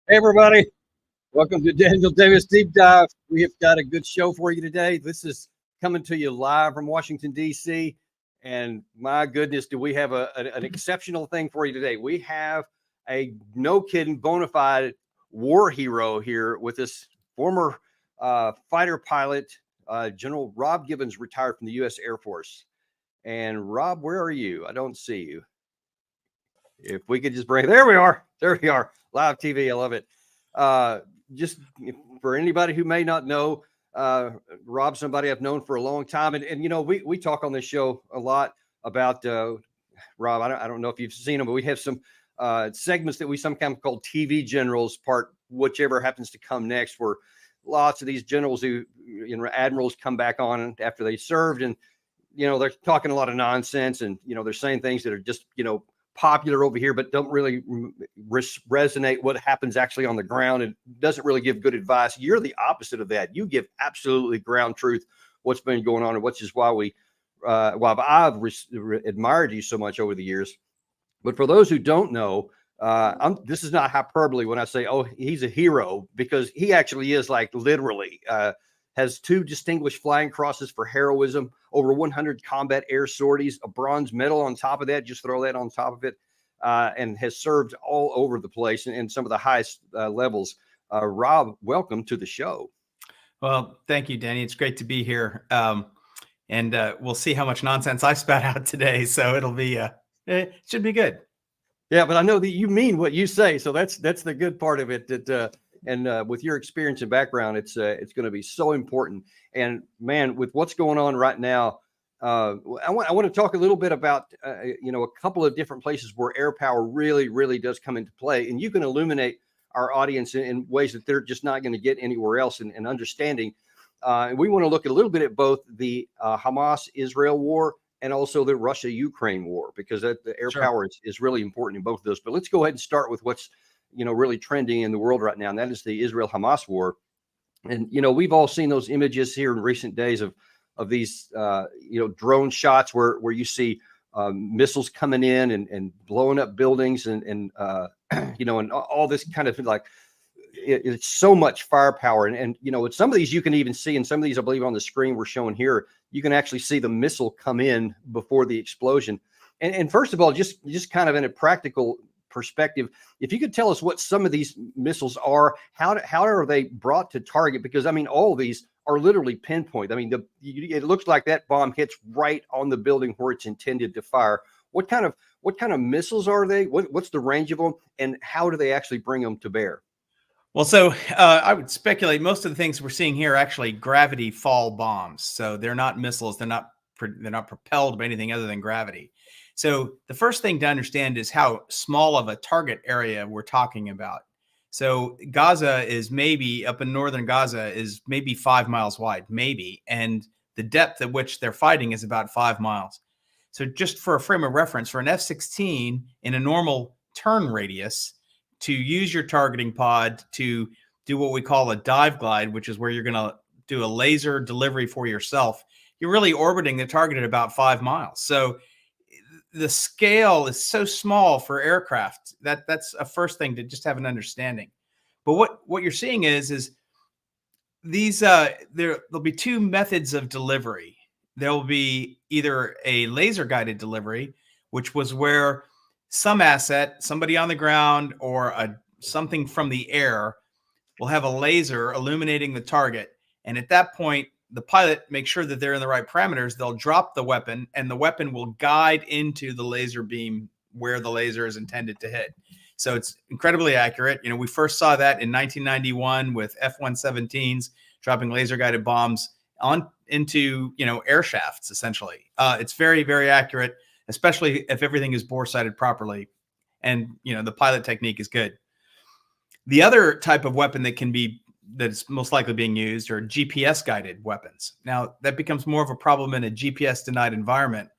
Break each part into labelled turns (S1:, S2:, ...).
S1: Hey, everybody. Welcome to Daniel Davis Deep Dive. We have got a good show for you today. This is coming to you live from Washington, D.C. And my goodness, do we have an exceptional thing for you today. We have a no kidding bona fide war hero here with this former fighter pilot, General Rob Gibbons, retired from the U.S. Air Force. And Rob, where are you? I don't see you. If we could just bring, there we are. Live TV. I love it. Just for anybody who may not know, Rob's somebody I've known for a long time. And you know, we talk on this show a lot about Rob. I don't know if you've seen him, but we have some segments that we sometimes call TV generals, part whichever happens to come next, where lots of these generals who, you know, admirals come back on after they served, and you know, they're talking a lot of nonsense, and you know, they're saying things that are just, you know, popular over here, but don't really resonate what happens actually on the ground, and doesn't really give good advice. You're the opposite of that. You give absolutely ground truth, what's been going on, and which is why I've admired you so much over the years. But for those who don't know, this is not hyperbole when I say, oh, he's a hero, because he actually is, like, literally. Has 2 distinguished flying crosses for heroism, over 100 combat air sorties, a bronze medal on top of that. Just throw that on top of it, and has served all over the place in some of the highest levels. Rob, welcome to the show.
S2: Well, thank you, Danny. It's great to be here. And we'll see how much nonsense I spat out today. So it'll be, it should be good.
S1: Yeah, but I know that you mean what you say. So that's the good part of it. That and with your experience and background, it's going to be so important. And man, with what's going on right now, I want to talk a little bit about you know, a couple of different places where air power really does come into play, and you can illuminate our audience in ways that they're just not going to get anywhere else in understanding. And we want to look a little bit at both the Hamas-Israel war and also the Russia-Ukraine war, because the air power is really important in both of those. But let's go ahead and start with what's, you know, really trending in the world right now, and that is the Israel-Hamas war. And you know, we've all seen those images here in recent days of these you know, drone shots where you see missiles coming in and blowing up buildings, and you know, and all this kind of, like, it's so much firepower. And you know, with some of these you can even see, and some of these I believe on the screen we're showing here, you can actually see the missile come in before the explosion. And first of all, just kind of in a practical perspective, if you could tell us what some of these missiles are, how are they brought to target? Because I mean, all of these are literally pinpoint. I mean, it looks like that bomb hits right on the building where it's intended to fire. What kind of missiles are they? What's the range of them, and how do they actually bring them to bear?
S2: Well, so I would speculate most of the things we're seeing here are actually gravity fall bombs. So they're not missiles. They're not propelled by anything other than gravity. So the first thing to understand is how small of a target area we're talking about. So Gaza is maybe, up in northern Gaza, is maybe 5 miles wide, maybe. And the depth at which they're fighting is about 5 miles. So just for a frame of reference, for an F-16 in a normal turn radius, to use your targeting pod to do what we call a dive glide, which is where you're going to do a laser delivery for yourself, you're really orbiting the target at about 5 miles. So the scale is so small for aircraft that's a first thing to just have an understanding. But what you're seeing is these there'll be 2 methods of delivery. There'll be either a laser guided delivery, which was where some asset, somebody on the ground or something from the air, will have a laser illuminating the target. And at that point, the pilot makes sure that they're in the right parameters. They'll drop the weapon, and the weapon will guide into the laser beam where the laser is intended to hit. So it's incredibly accurate. You know, we first saw that in 1991 with F-117s dropping laser-guided bombs into, you know, air shafts, essentially. It's very, very accurate, especially if everything is bore-sighted properly and, you know, the pilot technique is good. The other type of weapon that's most likely being used are GPS-guided weapons. Now, that becomes more of a problem in a GPS-denied environment,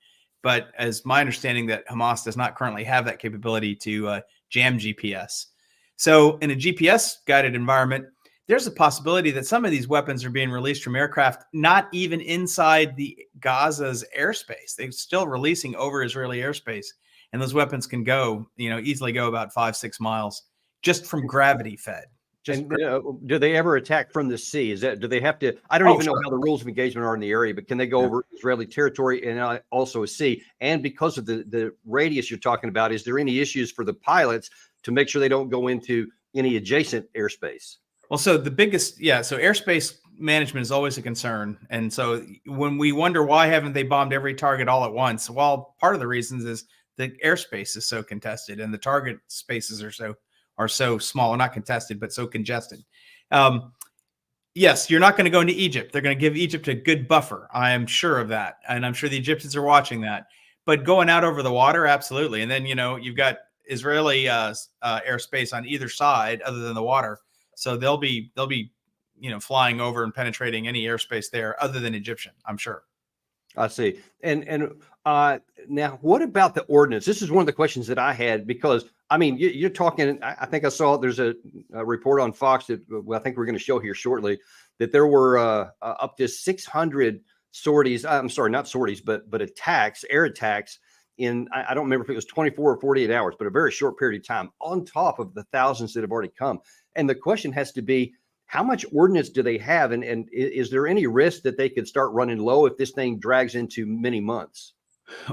S2: but as my understanding that Hamas does not currently have that capability to jam GPS. So in a GPS-guided environment, there's a possibility that some of these weapons are being released from aircraft not even inside the Gaza's airspace. They're still releasing over Israeli airspace, and those weapons can go, you know, easily go about 5-6 miles just from gravity fed. Just
S1: And do they ever attack from the sea? Do they have to? I don't even know
S2: sure.
S1: how the rules of engagement are in the area, but can they go over Israeli territory and also a sea? And because of the radius you're talking about, is there any issues for the pilots to make sure they don't go into any adjacent airspace?
S2: Well, so the biggest, so airspace management is always a concern. And so when we wonder why haven't they bombed every target all at once? Well, part of the reasons is the airspace is so contested and the target spaces are so small, not contested, but so congested. Yes, you're not going to go into Egypt. They're going to give Egypt a good buffer. I am sure of that. And I'm sure the Egyptians are watching that. But going out over the water, absolutely. And then, you've got Israeli airspace on either side other than the water. So they'll be flying over and penetrating any airspace there other than Egyptian, I'm sure.
S1: I see. And now, what about the ordnance? This is one of the questions that I had, because you're talking. I think I saw there's a report on Fox that I think we're going to show here shortly, that there were up to 600 sorties. I'm sorry, not sorties, but attacks, air attacks in, I don't remember if it was 24 or 48 hours, but a very short period of time, on top of the thousands that have already come. And the question has to be, how much ordnance do they have? And is there any risk that they could start running low if this thing drags into many months?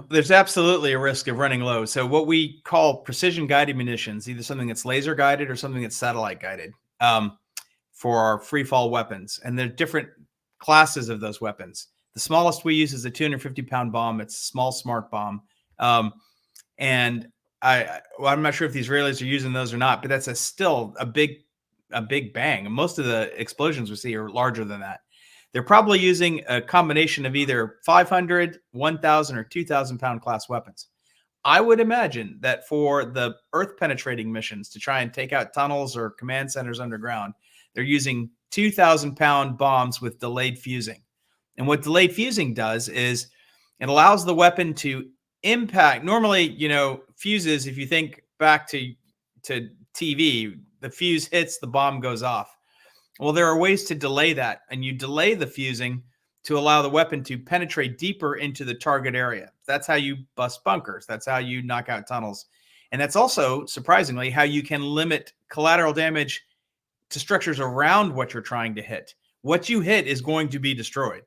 S2: There's absolutely a risk of running low. So what we call precision guided munitions, either something that's laser guided or something that's satellite guided, for our free fall weapons. And there are different classes of those weapons. The smallest we use is a 250-pound bomb. It's a small, smart bomb. And I'm not sure if the Israelis are using those or not, but that's still a big bang. Most of the explosions we see are larger than that. They're probably using a combination of either 500, 1,000, or 2,000-pound class weapons. I would imagine that for the earth penetrating missions to try and take out tunnels or command centers underground, they're using 2,000-pound bombs with delayed fusing. And what delayed fusing does is it allows the weapon to impact. Normally, fuses, if you think back to TV, the fuse hits, the bomb goes off. Well, there are ways to delay that, and you delay the fusing to allow the weapon to penetrate deeper into the target area. That's how you bust bunkers. That's how you knock out tunnels. And that's also, surprisingly, how you can limit collateral damage to structures around what you're trying to hit. What you hit is going to be destroyed,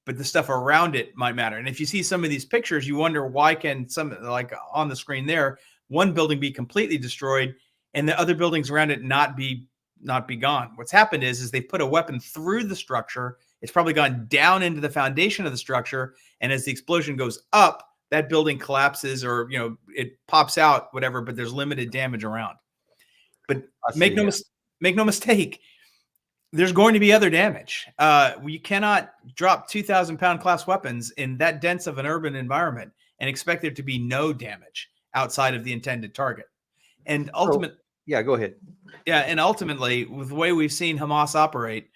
S2: but the stuff around it might matter. And if you see some of these pictures, you wonder, why can some, like on the screen there, one building be completely destroyed and the other buildings around it not be gone? What's happened is they've put a weapon through the structure. It's probably gone down into the foundation of the structure. And as the explosion goes up, that building collapses, or, it pops out, whatever, but there's limited damage around. But make no mistake, there's going to be other damage. You cannot drop 2,000-pound class weapons in that dense of an urban environment and expect there to be no damage outside of the intended target. And ultimately,
S1: yeah, go ahead.
S2: Yeah, and ultimately, with the way we've seen Hamas operate,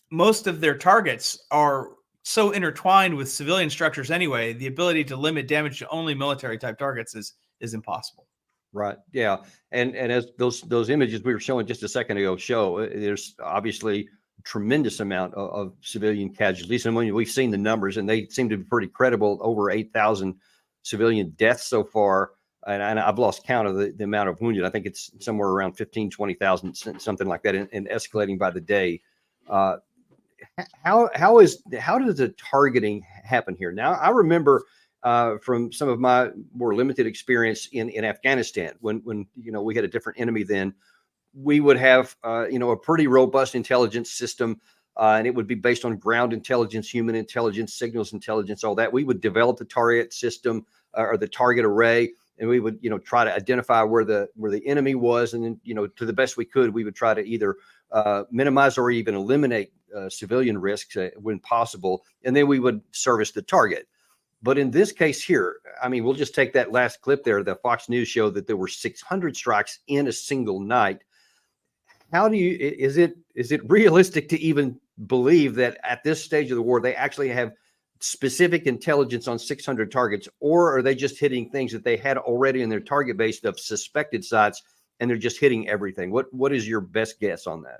S2: most of their targets are so intertwined with civilian structures anyway, the ability to limit damage to only military type targets is impossible.
S1: Right. Yeah. And as those images we were showing just a second ago show, there's obviously tremendous amount of civilian casualties. And when we've seen the numbers, and they seem to be pretty credible, over 8,000 civilian deaths so far. And I've lost count of the amount of wounded. I think it's somewhere around 15, 20,000, something like that, and escalating by the day. How does the targeting happen here? Now, I remember from some of my more limited experience in Afghanistan, when we had a different enemy then, we would have a pretty robust intelligence system, and it would be based on ground intelligence, human intelligence, signals intelligence, all that. We would develop the target system or the target array, and we would try to identify where the enemy was, and then to the best we could, we would try to either minimize or even eliminate civilian risks when possible, and then we would service the target. But in this case here, we'll just take that last clip there. The Fox News showed that there were 600 strikes in a single night. Is it realistic to even believe that at this stage of the war, they actually have specific intelligence on 600 targets, or are they just hitting things that they had already in their target base of suspected sites, and they're just hitting everything? What is your best guess on that?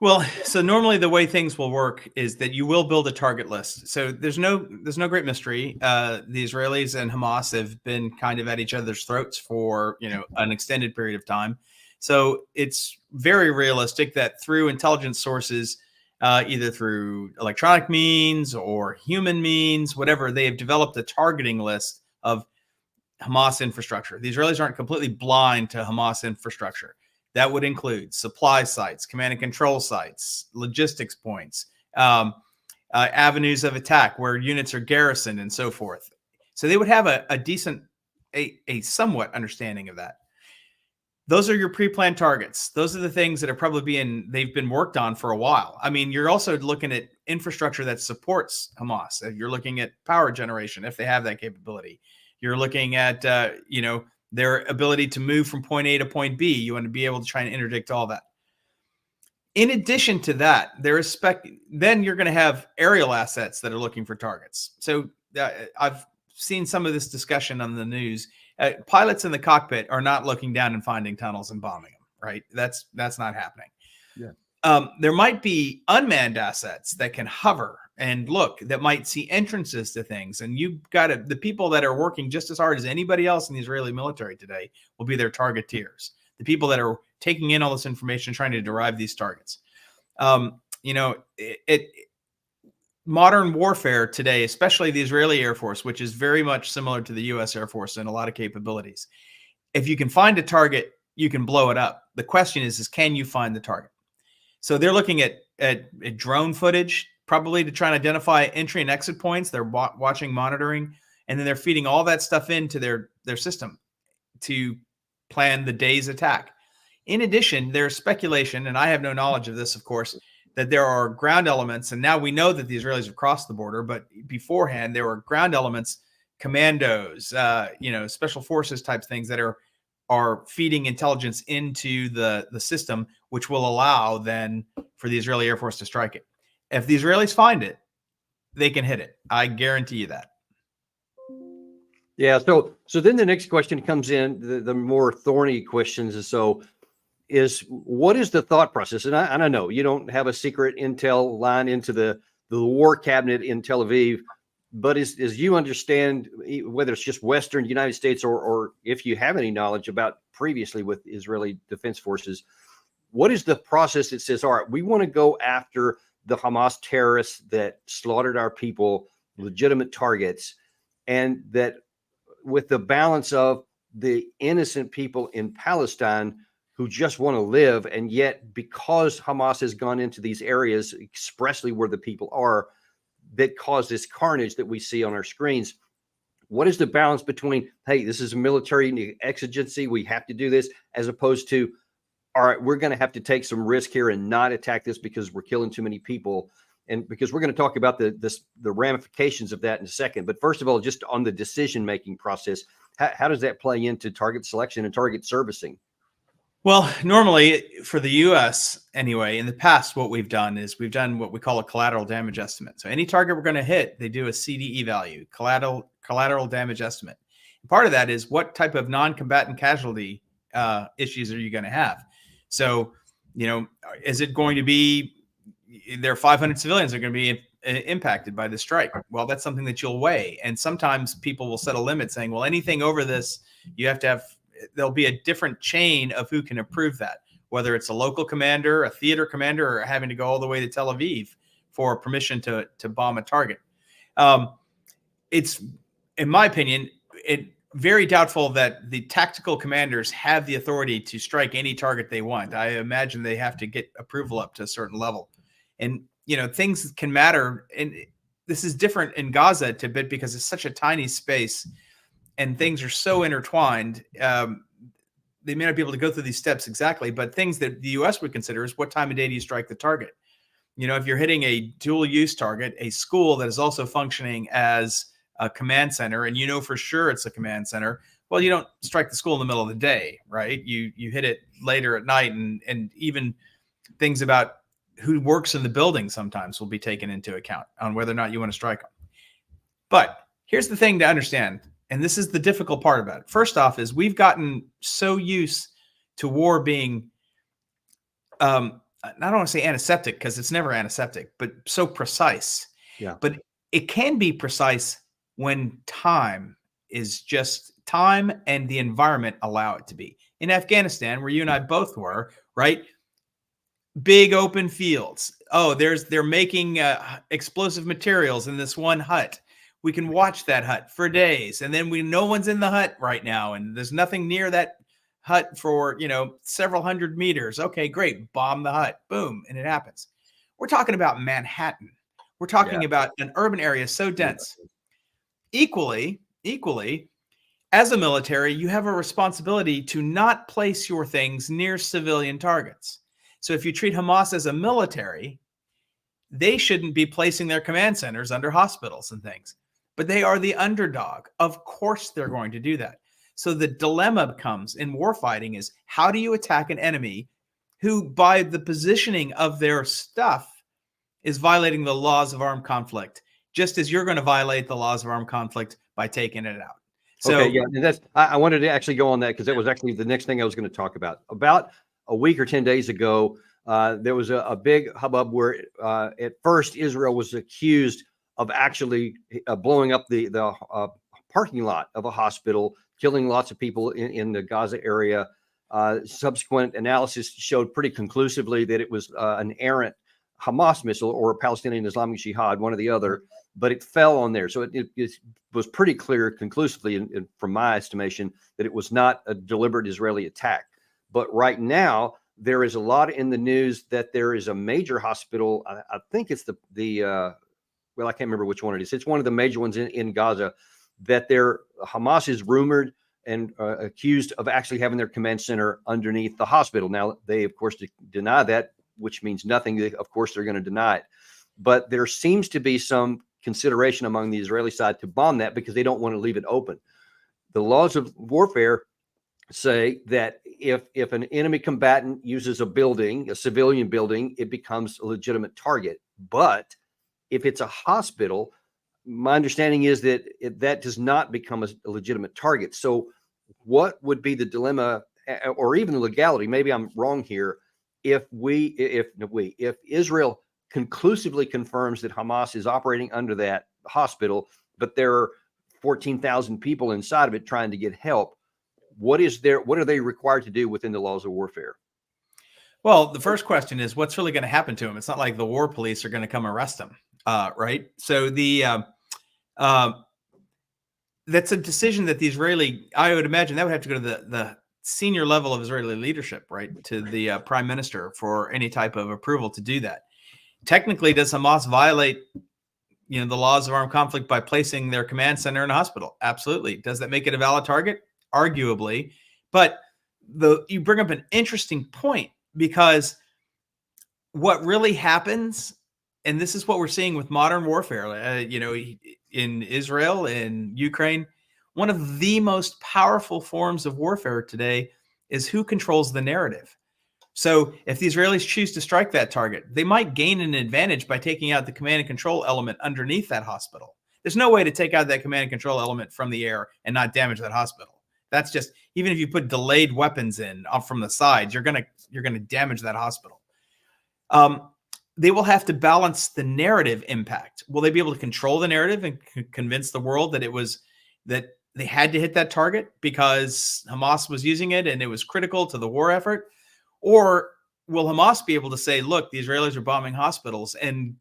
S2: Well, so normally the way things will work is that you will build a target list. So there's no great mystery. The Israelis and Hamas have been kind of at each other's throats for an extended period of time. So it's very realistic that through intelligence sources, either through electronic means or human means, whatever, they have developed a targeting list of Hamas infrastructure. The Israelis aren't completely blind to Hamas infrastructure. That would include supply sites, command and control sites, logistics points, avenues of attack where units are garrisoned, and so forth. So they would have a decent, a somewhat understanding of that. Those are your pre-planned targets. Those are the things that are probably they've been worked on for a while. I mean, you're also looking at infrastructure that supports Hamas. You're looking at power generation, if they have that capability. You're looking at, their ability to move from point A to point B. You want to be able to try and interdict all that. In addition to that, then you're going to have aerial assets that are looking for targets. So I've seen some of this discussion on the news. Pilots in the cockpit are not looking down and finding tunnels and bombing them, right? That's not happening. Yeah. There might be unmanned assets that can hover and look, that might see entrances to things. And the people that are working just as hard as anybody else in the Israeli military today will be their targeteers. The people that are taking in all this information, trying to derive these targets. Modern warfare today, especially the Israeli Air Force, which is very much similar to the U.S. Air Force in a lot of capabilities. If you can find a target, you can blow it up. The question is can you find the target? So they're looking at drone footage, probably to try and identify entry and exit points. They're watching, monitoring, and then they're feeding all that stuff into their system to plan the day's attack. In addition, there's speculation, and I have no knowledge of this, of course, that there are ground elements, and now we know that the Israelis have crossed the border, but beforehand there were ground elements, commandos, special forces type things that are feeding intelligence into the system, which will allow then for the Israeli Air Force to strike it. If the Israelis find it, they can hit it. I guarantee you that.
S1: Yeah. So then the next question comes in, the more thorny questions. Is what is the thought process? And I know you don't have a secret intel line into the war cabinet in Tel Aviv, but as you understand, whether it's just Western United States or if you have any knowledge about previously with Israeli Defense Forces, what is the process that says, all right, we want to go after the Hamas terrorists that slaughtered our people, legitimate targets, and that with the balance of the innocent people in Palestine who just want to live, and yet because Hamas has gone into these areas expressly where the people are, that cause this carnage that we see on our screens. What is the balance between, hey, this is a military exigency, we have to do this, as opposed to, all right, we're going to have to take some risk here and not attack this because we're killing too many people? And because we're going to talk about the ramifications of that in a second. But first of all, just on the decision-making process, how does that play into target selection and target servicing?
S2: Well, normally for the U.S. anyway, in the past, what we've done is we've done what we call a collateral damage estimate. So any target we're going to hit, they do a CDE value, collateral damage estimate. And part of that is what type of non-combatant casualty issues are you going to have? So, is it going to be there are 500 civilians that are going to be impacted by the strike? Well, that's something that you'll weigh. And sometimes people will set a limit saying, well, anything over this, you have to have. There'll be a different chain of who can approve that, whether it's a local commander, a theater commander, or having to go all the way to Tel Aviv for permission to bomb a target. It's, in my opinion, very doubtful that the tactical commanders have the authority to strike any target they want. I imagine they have to get approval up to a certain level. And, things can matter. And this is different in Gaza a bit because it's such a tiny space and things are so intertwined. They may not be able to go through these steps exactly, but things that the U.S. would consider is what time of day do you strike the target? If you're hitting a dual use target, a school that is also functioning as a command center, and for sure it's a command center, well, you don't strike the school in the middle of the day, right? You hit it later at night, and even things about who works in the building sometimes will be taken into account on whether or not you want to strike them. But here's the thing to understand. And this is the difficult part about it. First off is we've gotten so used to war being, I don't want to say antiseptic because it's never antiseptic, but so precise. Yeah. But it can be precise when time time and the environment allow it to be. In Afghanistan, where you and I both were, right? Big open fields. Oh, they're making explosive materials in this one hut. We can watch that hut for days, and then no one's in the hut right now, and there's nothing near that hut for several hundred meters. Okay, great. Bomb the hut. Boom, and it happens. We're talking about Manhattan. We're talking about an urban area so dense. Equally, as a military, you have a responsibility to not place your things near civilian targets. So if you treat Hamas as a military, they shouldn't be placing their command centers under hospitals and things. But they are the underdog. Of course they're going to do that. So the dilemma comes in warfighting is, how do you attack an enemy who, by the positioning of their stuff, is violating the laws of armed conflict, just as you're going to violate the laws of armed conflict by taking it out. So,
S1: okay, yeah, and I wanted to actually go on that because that was actually the next thing I was going to talk about. About a week or 10 days ago, there was a big hubbub where at first Israel was accused of actually blowing up the parking lot of a hospital, killing lots of people in the Gaza area. Subsequent analysis showed pretty conclusively that it was an errant Hamas missile or a Palestinian Islamic Jihad, one or the other, but it fell on there. So it was pretty clear conclusively, from my estimation, that it was not a deliberate Israeli attack. But right now, there is a lot in the news that there is a major hospital. I think it's well, I can't remember which one it is. It's one of the major ones in Gaza that Hamas is rumored and accused of actually having their command center underneath the hospital. Now, they, of course, deny that, which means nothing. Of course, they're going to deny it. But there seems to be some consideration among the Israeli side to bomb that because they don't want to leave it open. The laws of warfare say that if an enemy combatant uses a building, a civilian building, it becomes a legitimate target. But if it's a hospital, my understanding is that that does not become a legitimate target. So what would be the dilemma or even the legality? Maybe I'm wrong here. If Israel conclusively confirms that Hamas is operating under that hospital, but there are 14,000 people inside of it trying to get help, what are they required to do within the laws of warfare?
S2: Well, the first question is, what's really going to happen to them? It's not like the war police are going to come arrest them, right? So that's a decision that the Israeli, I would imagine that would have to go to the senior level of Israeli leadership, right, to the prime minister for any type of approval to do that. Technically, does Hamas violate, the laws of armed conflict by placing their command center in a hospital? Absolutely. Does that make it a valid target? Arguably. But you bring up an interesting point, because what really happens, and this is what we're seeing with modern warfare, in Israel, in Ukraine, one of the most powerful forms of warfare today is who controls the narrative. So if the Israelis choose to strike that target, they might gain an advantage by taking out the command and control element underneath that hospital. There's no way to take out that command and control element from the air and not damage that hospital. That's just, even if you put delayed weapons in from the sides, you're gonna damage that hospital. They will have to balance the narrative impact. Will they be able to control the narrative and convince the world that they had to hit that target because Hamas was using it and it was critical to the war effort? Or will Hamas be able to say, look, the Israelis are bombing hospitals, and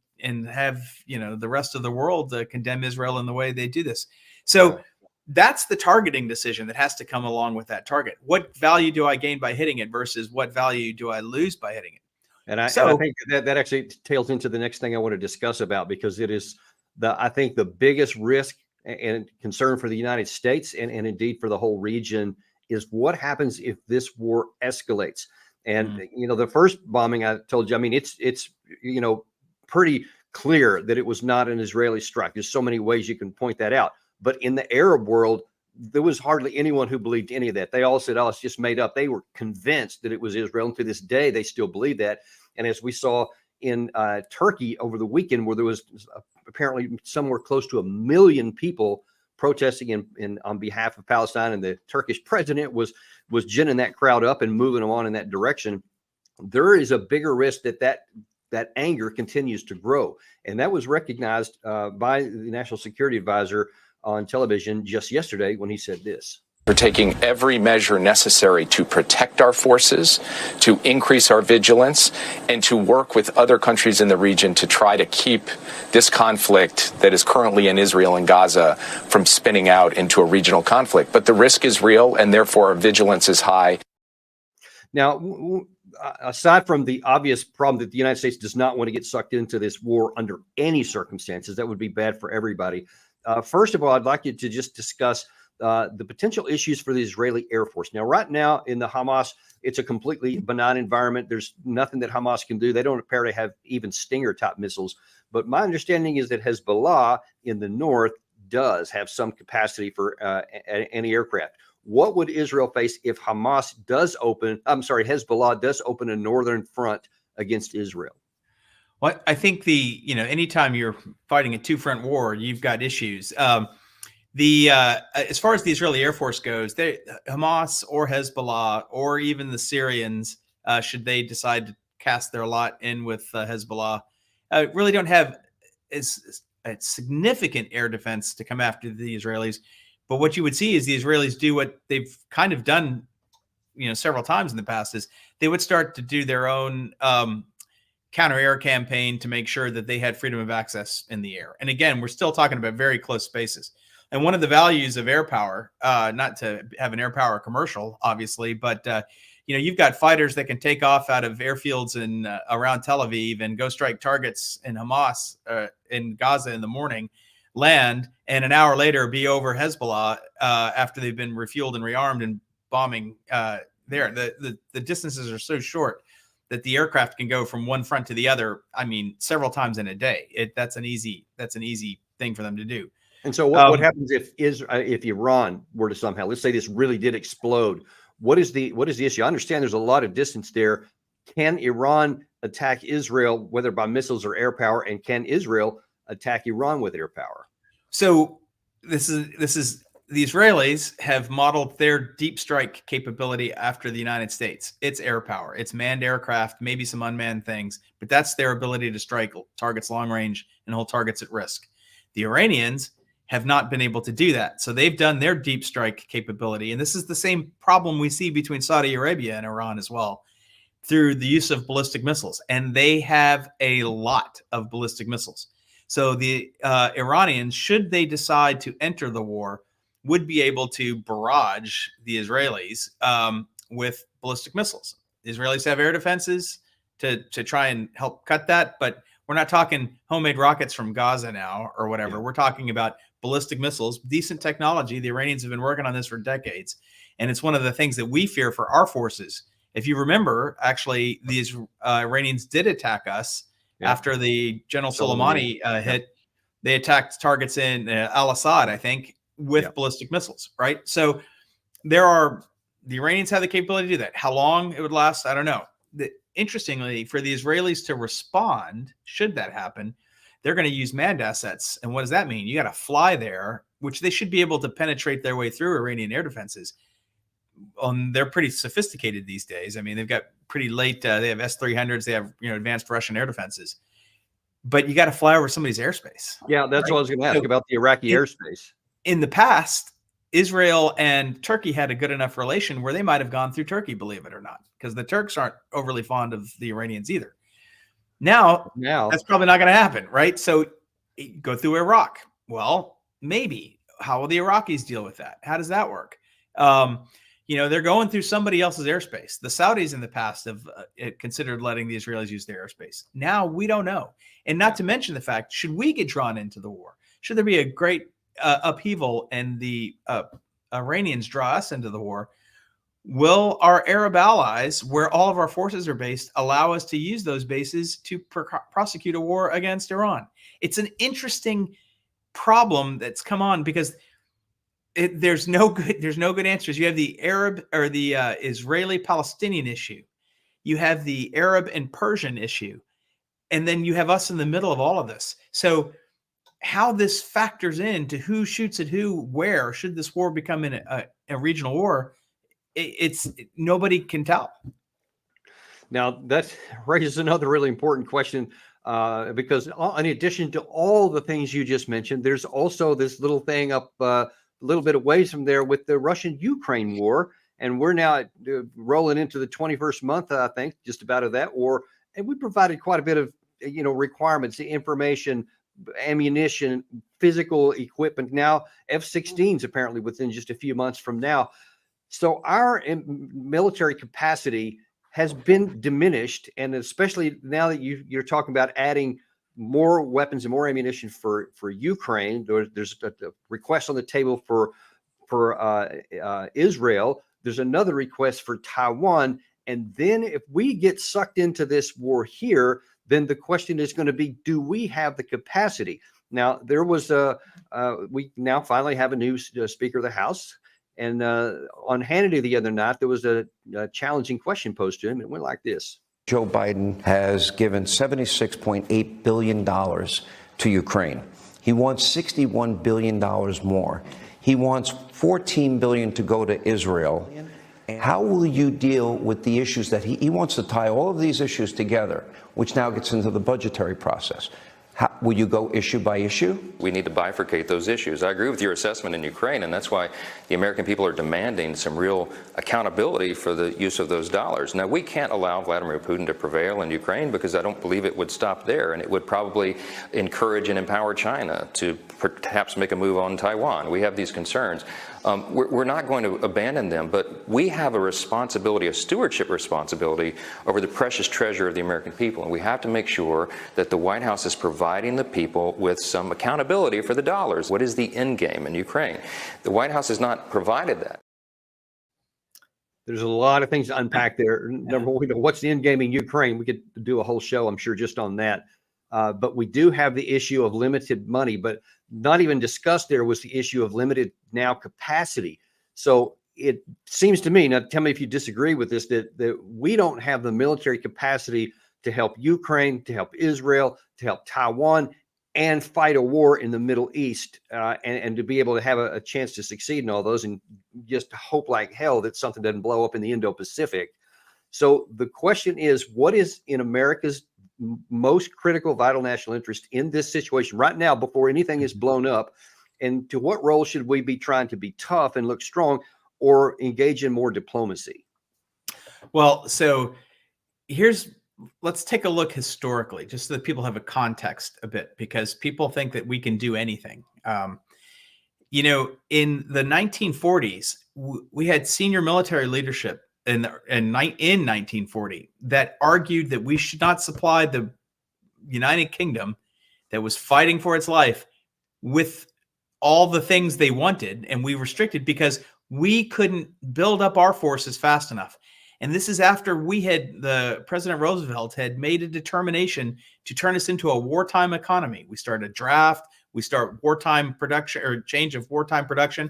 S2: have, the rest of the world condemn Israel in the way they do this? So that's the targeting decision that has to come along with that target. What value do I gain by hitting it versus what value do I lose by hitting it?
S1: And I think that actually tails into the next thing I want to discuss about, because it is I think the biggest risk and concern for the United States and indeed for the whole region is what happens if this war escalates. And, the first bombing I told you, I mean, it's pretty clear that it was not an Israeli strike. There's so many ways you can point that out. But in the Arab world, there was hardly anyone who believed any of that. They all said, oh, it's just made up. They were convinced that it was Israel. And to this day, they still believe that. And as we saw in Turkey over the weekend, where there was apparently somewhere close to 1 million people protesting on behalf of Palestine, and the Turkish president was ginning that crowd up and moving them on in that direction, there is a bigger risk that anger continues to grow. And that was recognized by the National Security Advisor on television just yesterday when he said this.
S3: We're taking every measure necessary to protect our forces, to increase our vigilance, and to work with other countries in the region to try to keep this conflict that is currently in Israel and Gaza from spinning out into a regional conflict. But the risk is real, and therefore our vigilance is high.
S1: Now, aside from the obvious problem that the United States does not want to get sucked into this war under any circumstances, that would be bad for everybody. First of all, I'd like you to just discuss the potential issues for the Israeli Air Force. Now, right now in the Hamas, it's a completely benign environment. There's nothing that Hamas can do. They don't appear to have even Stinger type missiles. But my understanding is that Hezbollah in the north does have some capacity for anti-aircraft. What would Israel face if Hezbollah does open a northern front against Israel?
S2: Well, I think anytime you're fighting a two-front war, you've got issues. As far as the Israeli Air Force goes, Hamas or Hezbollah or even the Syrians, should they decide to cast their lot in with Hezbollah, really don't have as a significant air defense to come after the Israelis. But what you would see is the Israelis do what they've kind of done, several times in the past, is they would start to do their own counter-air campaign to make sure that they had freedom of access in the air. And again, we're still talking about very close spaces. And one of the values of air power, not to have an air power commercial, obviously, but you've got fighters that can take off out of airfields in around Tel Aviv and go strike targets in Hamas in Gaza in the morning, land, and an hour later be over Hezbollah after they've been refueled and rearmed and bombing there. The distances are so short that the aircraft can go from one front to the other. I mean, several times in a day. That's an easy thing for them to do.
S1: And so what happens if Iran were to somehow, let's say this really did explode? What is the issue? I understand there's a lot of distance there. Can Iran attack Israel, whether by missiles or air power? And can Israel attack Iran with air power?
S2: So this is the Israelis have modeled their deep strike capability after the United States. It's air power, it's manned aircraft, maybe some unmanned things, but that's their ability to strike targets long range and hold targets at risk. The Iranians have not been able to do that. So they've done their deep strike capability. And this is the same problem we see between Saudi Arabia and Iran as well, through the use of ballistic missiles. And they have a lot of ballistic missiles. So the Iranians, should they decide to enter the war, would be able to barrage the Israelis with ballistic missiles. The Israelis have air defenses to try and help cut that, but we're not talking homemade rockets from Gaza now or whatever. Yeah. We're talking about ballistic missiles, decent technology. The Iranians have been working on this for decades. And it's one of the things that we fear for our forces. If you remember, actually, these Iranians did attack us after the General Soleimani hit. They attacked targets in Al-Assad, I think, with ballistic missiles, right? So the Iranians have the capability to do that. How long it would last, I don't know. Interestingly, for the Israelis to respond, should that happen, they're going to use manned assets. And what does that mean? You got to fly there, which they should be able to penetrate their way through Iranian air defenses. They're pretty sophisticated these days. I mean, they've got pretty late, they have S-300s, they have advanced Russian air defenses. But you got to fly over somebody's airspace.
S1: Yeah, that's what I was going to ask about the Iraqi airspace.
S2: In the past, Israel and Turkey had a good enough relation where they might have gone through Turkey, believe it or not, because the Turks aren't overly fond of the Iranians either. Now that's probably not going to happen, right? So go through Iraq. Well, maybe. How will the Iraqis deal with that? How does that work? They're going through somebody else's airspace. The Saudis in the past have considered letting the Israelis use their airspace. Now we don't know. And not to mention the fact, should we get drawn into the war? Should there be a great upheaval and the Iranians draw us into the war? Will our Arab allies, where all of our forces are based, allow us to use those bases to prosecute a war against Iran? It's an interesting problem that's come on because there's no good answers. You have the Arab or the Israeli-Palestinian issue. You have the Arab and Persian issue. And then you have us in the middle of all of this. So how this factors into who shoots at who, where, should this war become a regional war, nobody can tell.
S1: Now, that raises another really important question because in addition to all the things you just mentioned, there's also this little thing up little bit of ways from there with the Russian-Ukraine war. And we're now rolling into the 21st month, I think, just about of that war. And we provided quite a bit of, requirements, information, ammunition, physical equipment. Now, F-16s apparently within just a few months from now. So our military capacity has been diminished. And especially now that you're talking about adding more weapons and more ammunition for Ukraine, there's a request on the table for Israel. There's another request for Taiwan. And then if we get sucked into this war here, then the question is going to be, do we have the capacity? Now, there was we now finally have a new Speaker of the House. And on Hannity the other night, there was a challenging question posed to him. It went like this.
S4: Joe Biden has given $76.8 billion to Ukraine. He wants $61 billion more. He wants $14 billion to go to Israel. How will you deal with the issues that he wants to tie all of these issues together, which now gets into the budgetary process? Will you go issue by issue?
S5: We need to bifurcate those issues. I agree with your assessment in Ukraine, and that's why the American people are demanding some real accountability for the use of those dollars. Now, we can't allow Vladimir Putin to prevail in Ukraine because I don't believe it would stop there, and it would probably encourage and empower China to perhaps make a move on Taiwan. We have these concerns. We're not going to abandon them, but we have a responsibility, a stewardship responsibility over the precious treasure of the American people. And we have to make sure that the White House is providing the people with some accountability for the dollars. What is the end game in Ukraine? The White House has not provided that.
S1: There's a lot of things to unpack there. Number one, what's the end game in Ukraine? We could do a whole show, I'm sure, just on that. But we do have the issue of limited money, but not even discussed there was the issue of limited now capacity. So it seems to me, now tell me if you disagree with this, that we don't have the military capacity to help Ukraine, to help Israel, to help Taiwan, and fight a war in the Middle East, and to be able to have a chance to succeed in all those, and just hope like hell that something doesn't blow up in the Indo-Pacific. So the question is, what is in America's most critical, vital national interest in this situation right now before anything is blown up? And to what role should we be trying to be tough and look strong, or engage in more diplomacy?
S2: Well, so let's take a look historically, just so that people have a context a bit, because people think that we can do anything. In the 1940s, we had senior military leadership in 1940 that argued that we should not supply the United Kingdom that was fighting for its life with all the things they wanted, and we restricted because we couldn't build up our forces fast enough. And this is after President Roosevelt had made a determination to turn us into a wartime economy. We started a draft, we start wartime production, or change of wartime production.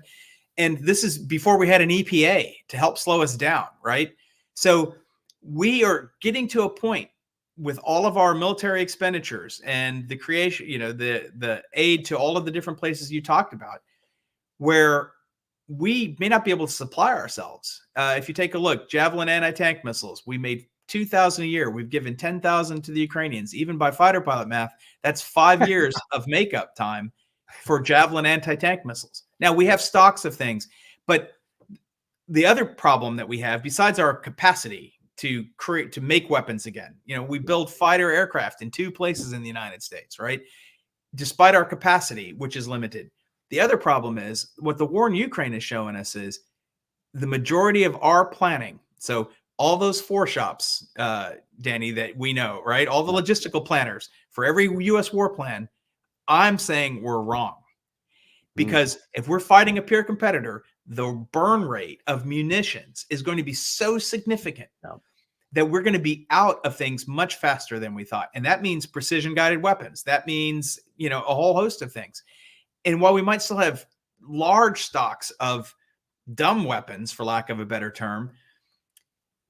S2: And this is before we had an EPA to help slow us down, right? So we are getting to a point with all of our military expenditures and the creation, the aid to all of the different places you talked about, where we may not be able to supply ourselves. If you take a look, Javelin anti-tank missiles, we made 2,000 a year. We've given 10,000 to the Ukrainians. Even by fighter pilot math, that's 5 years of makeup time for Javelin anti-tank missiles. Now, we have stocks of things, but the other problem that we have, besides our capacity to make weapons again, we build fighter aircraft in 2 places in the United States, right? Despite our capacity, which is limited. The other problem is what the war in Ukraine is showing us is the majority of our planning. So all those foreshops, Danny, that we know, right? All the logistical planners for every U.S. war plan, I'm saying we're wrong. Because if we're fighting a peer competitor, the burn rate of munitions is going to be so significant that we're going to be out of things much faster than we thought. And that means precision guided weapons. That means, a whole host of things. And while we might still have large stocks of dumb weapons, for lack of a better term,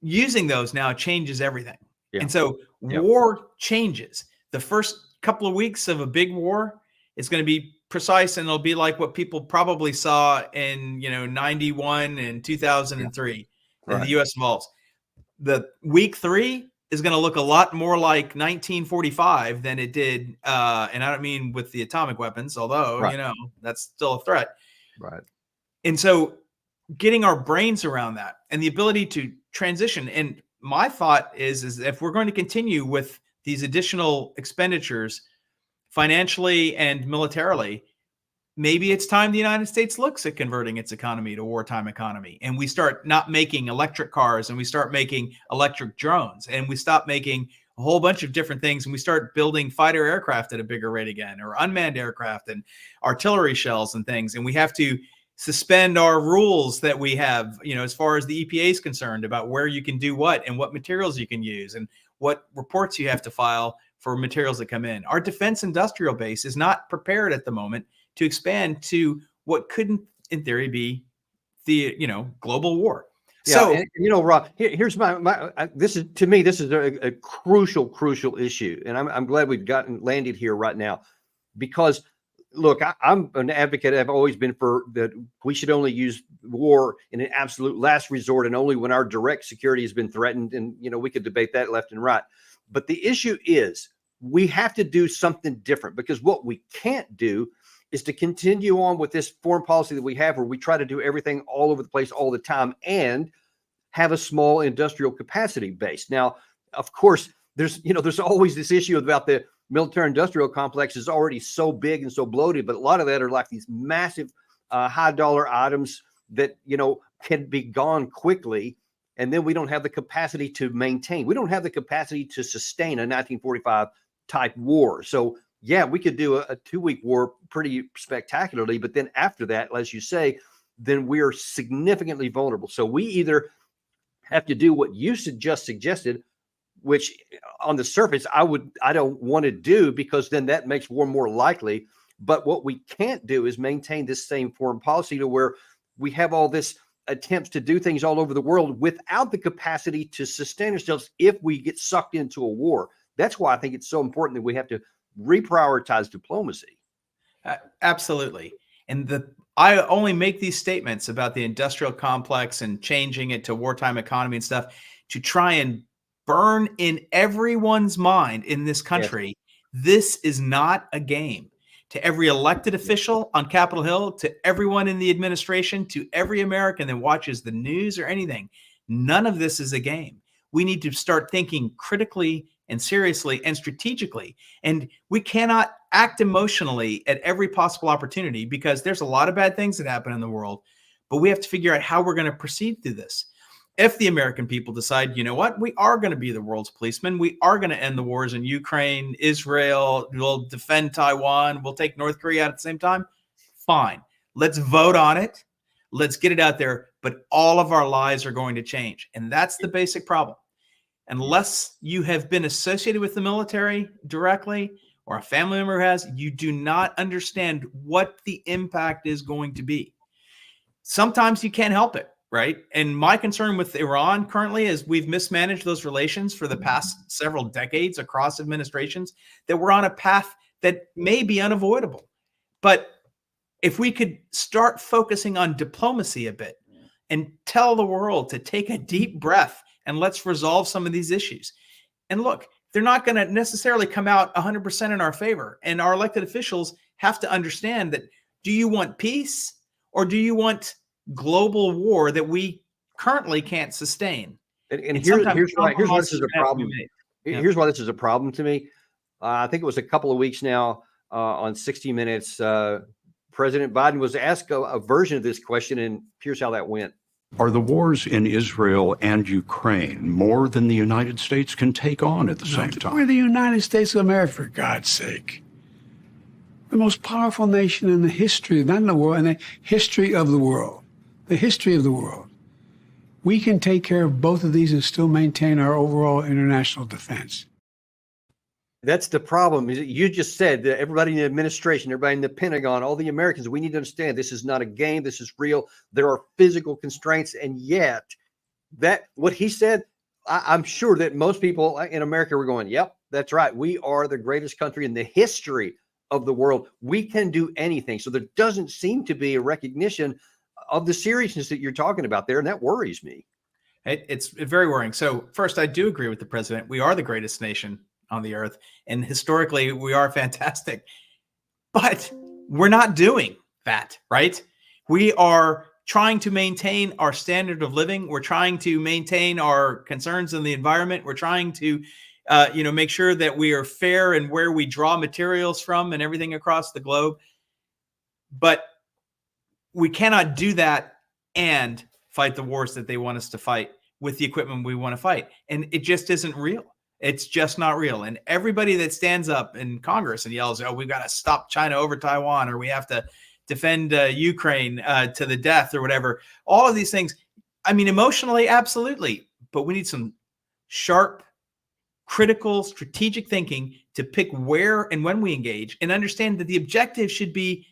S2: using those now changes everything. Yeah. And so war changes. The first couple of weeks of a big war is going to be precise, and it'll be like what people probably saw in 91 and 2003 in the U.S. vaults. The week 3 is going to look a lot more like 1945 than it did, and I don't mean with the atomic weapons, although that's still a threat.
S1: Right.
S2: And so getting our brains around that and the ability to transition. And my thought is if we're going to continue with these additional expenditures financially and militarily, maybe it's time the United States looks at converting its economy to wartime economy, and we start not making electric cars, and we start making electric drones, and we stop making a whole bunch of different things, and we start building fighter aircraft at a bigger rate again, or unmanned aircraft and artillery shells and things. And we have to suspend our rules that we have, as far as the EPA is concerned, about where you can do what and what materials you can use and what reports you have to file for materials that come in. Our defense industrial base is not prepared at the moment to expand to what couldn't, in theory, be the global war.
S1: Yeah,
S2: So,
S1: and, Rob, here's this is, to me, this is a crucial issue, and I'm glad we've landed here right now, because look, I'm an advocate. I've always been for that. We should only use war in an absolute last resort, and only when our direct security has been threatened. And we could debate that left and right, but the issue is we have to do something different, because what we can't do is to continue on with this foreign policy that we have, where we try to do everything all over the place all the time and have a small industrial capacity base. Now, of course, there's always this issue about the military industrial complex is already so big and so bloated, but a lot of that are like these massive high dollar items that, can be gone quickly. And then we don't have the capacity to maintain. We don't have the capacity to sustain a 1945 type war. So yeah, we could do a 2-week war pretty spectacularly, but then after that, as you say, then we're significantly vulnerable. So we either have to do what you just suggested, which on the surface, I don't want to do, because then that makes war more likely. But what we can't do is maintain this same foreign policy to where we have all this attempts to do things all over the world without the capacity to sustain ourselves if we get sucked into a war. That's why I think it's so important that we have to reprioritize diplomacy.
S2: Absolutely. And I only make these statements about the industrial complex and changing it to wartime economy and stuff to try and burn in everyone's mind in this country. Yes. This is not a game. To every elected official on Capitol Hill, to everyone in the administration, to every American that watches the news or anything, none of this is a game. We need to start thinking critically and seriously and strategically. And we cannot act emotionally at every possible opportunity, because there's a lot of bad things that happen in the world, but we have to figure out how we're going to proceed through this. If the American people decide, you know what, we are going to be the world's policeman, we are going to end the wars in Ukraine, Israel, we'll defend Taiwan, we'll take North Korea out at the same time, fine. Let's vote on it. Let's get it out there. But all of our lives are going to change. And that's the basic problem. Unless you have been associated with the military directly, or a family member has, you do not understand what the impact is going to be. Sometimes you can't help it, right? And my concern with Iran currently is we've mismanaged those relations for the past several decades across administrations, that we're on a path that may be unavoidable. But if we could start focusing on diplomacy a bit and tell the world to take a deep breath and let's resolve some of these issues. And look, they're not going to necessarily come out 100% in our favor. And our elected officials have to understand that, do you want peace or do you want global war that we currently can't sustain?
S1: And here's why this is a problem. Here's why this is a problem to me. I think it was a couple of weeks now on 60 Minutes, President Biden was asked a version of this question, and here's how that went.
S6: Are the wars in Israel and Ukraine more than the United States can take on at the same time?
S7: We're the United States of America, for God's sake. The most powerful nation in the history, not in the world, in the history of the world. The history of the world. We can take care of both of these and still maintain our overall international defense.
S1: That's the problem. You just said that everybody in the administration, everybody in the Pentagon, all the Americans, we need to understand this is not a game. This is real. There are physical constraints. And yet that what he said, I'm sure that most people in America were going, yep, that's right. We are the greatest country in the history of the world. We can do anything. So there doesn't seem to be a recognition of the seriousness that you're talking about there. And that worries me.
S2: It's very worrying. So first, I do agree with the president. We are the greatest nation on the earth. And historically, we are fantastic. But we're not doing that, right? We are trying to maintain our standard of living. We're trying to maintain our concerns in the environment. We're trying to, make sure that we are fair in where we draw materials from and everything across the globe. But we cannot do that and fight the wars that they want us to fight with the equipment we want to fight. And it just isn't real. It's just not real. And everybody that stands up in Congress and yells, "Oh, we've got to stop China over Taiwan," or "We have to defend Ukraine to the death," or whatever. All of these things, I mean, emotionally, absolutely. But we need some sharp, critical, strategic thinking to pick where and when we engage, and understand that the objective should be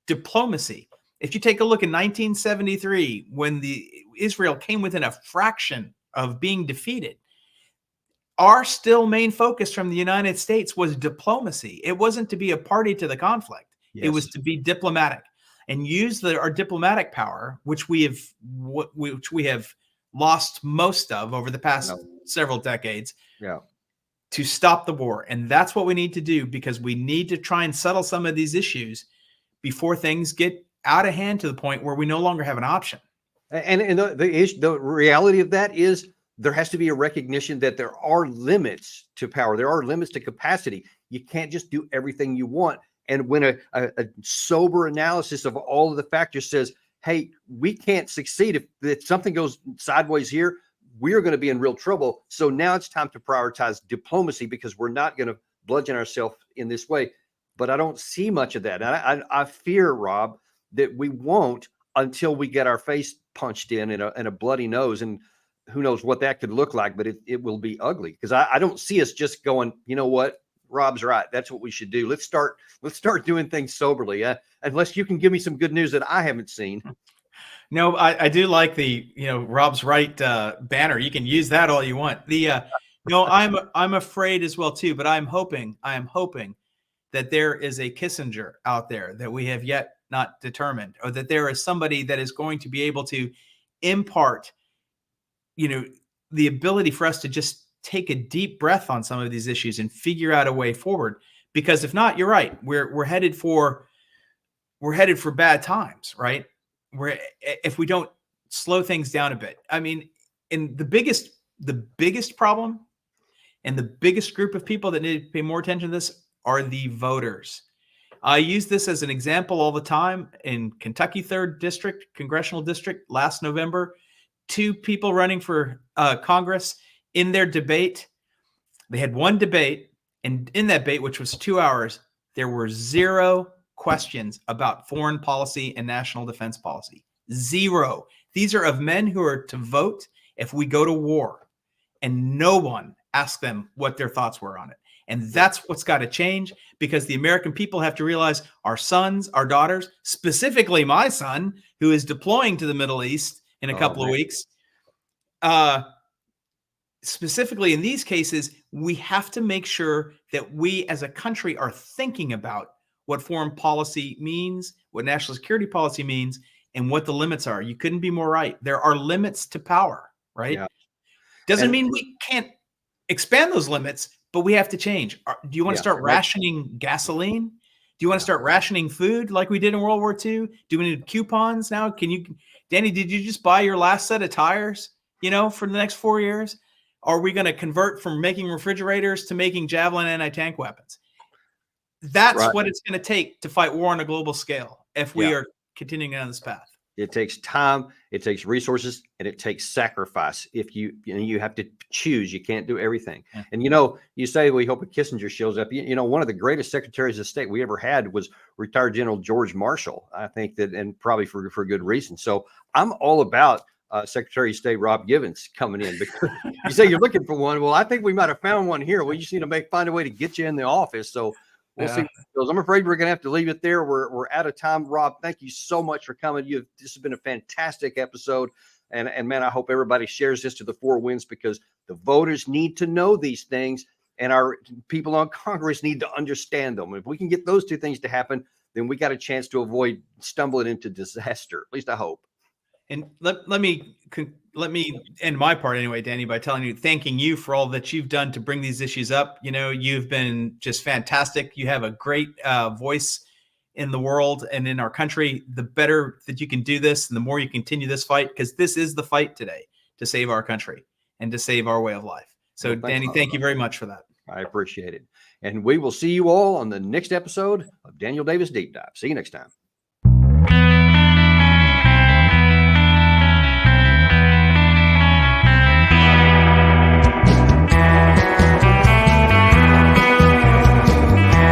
S2: diplomacy. If you take a look in 1973, when Israel came within a fraction of being defeated, our still main focus from the United States was diplomacy. It wasn't to be a party to the conflict. Yes. It was to be diplomatic and use our diplomatic power, which we have lost most of over the past several decades, to stop the war. And that's what we need to do, because we need to try and settle some of these issues before things get out of hand to the point where we no longer have an option.
S1: And the reality of that is there has to be a recognition that there are limits to power. There are limits to capacity. You can't just do everything you want. And when a sober analysis of all of the factors says, hey, we can't succeed if something goes sideways here, we're going to be in real trouble. So now it's time to prioritize diplomacy, because we're not going to bludgeon ourselves in this way. But I don't see much of that. And I fear, Rob, that we won't until we get our face punched in a bloody nose. And who knows what that could look like, but it will be ugly, because I don't see us just going, you know what, Rob's right, that's what we should do. Let's start doing things soberly. Unless you can give me some good news that I haven't seen.
S2: No, I do like the, Rob's right banner. You can use that all you want. I'm afraid as well too, but I am hoping that there is a Kissinger out there that we have yet not determined, or that there is somebody that is going to be able to impart, the ability for us to just take a deep breath on some of these issues and figure out a way forward. Because if not, you're right. We're headed for bad times, right? If we don't slow things down a bit. I mean, and the biggest problem and the biggest group of people that need to pay more attention to this are the voters. I use this as an example all the time. In Kentucky 3rd District, Congressional District, last November, 2 people running for Congress, in their debate, they had one debate, and in that debate, which was 2 hours, there were 0 questions about foreign policy and national defense policy. 0. These are of men who are to vote if we go to war, and no one asked them what their thoughts were on it. And that's what's got to change, because the American people have to realize our sons, our daughters, specifically my son, who is deploying to the Middle East in a couple of weeks. Specifically in these cases, we have to make sure that we as a country are thinking about what foreign policy means, what national security policy means, and what the limits are. You couldn't be more right. There are limits to power, right? Yeah. Doesn't mean we can't expand those limits, but we have to change. Do you want to start rationing gasoline? Do you want to start rationing food like we did in World War II? Do we need coupons now? Danny, did you just buy your last set of tires, for the next 4 years? Are we going to convert from making refrigerators to making Javelin anti-tank weapons? That's what it's going to take to fight war on a global scale if we are continuing on this path.
S1: It takes time, it takes resources, and it takes sacrifice. If you have to choose, you can't do everything. Yeah. And you say we hope a Kissinger shows up. One of the greatest secretaries of state we ever had was retired General George Marshall. I think that, and probably for good reason. So I'm all about Secretary of State Rob Givens coming in, because you say you're looking for one. Well, I think we might have found one here. We just need to find a way to get you in the office. So we'll see. I'm afraid we're going to have to leave it there. We're out of time. Rob, thank you so much for coming. This has been a fantastic episode. And man, I hope everybody shares this to the 4 winds, because the voters need to know these things, and our people on Congress need to understand them. If we can get those 2 things to happen, then we got a chance to avoid stumbling into disaster. At least I hope.
S2: And let me end my part anyway, Danny, by thanking you for all that you've done to bring these issues up. You've been just fantastic. You have a great voice in the world and in our country, the better that you can do this and the more you continue this fight, because this is the fight today to save our country and to save our way of life. So,
S1: Well,
S2: Danny, thank you very much for that.
S1: I appreciate it. And we will see you all on the next episode of Daniel Davis Deep Dive. See you next time.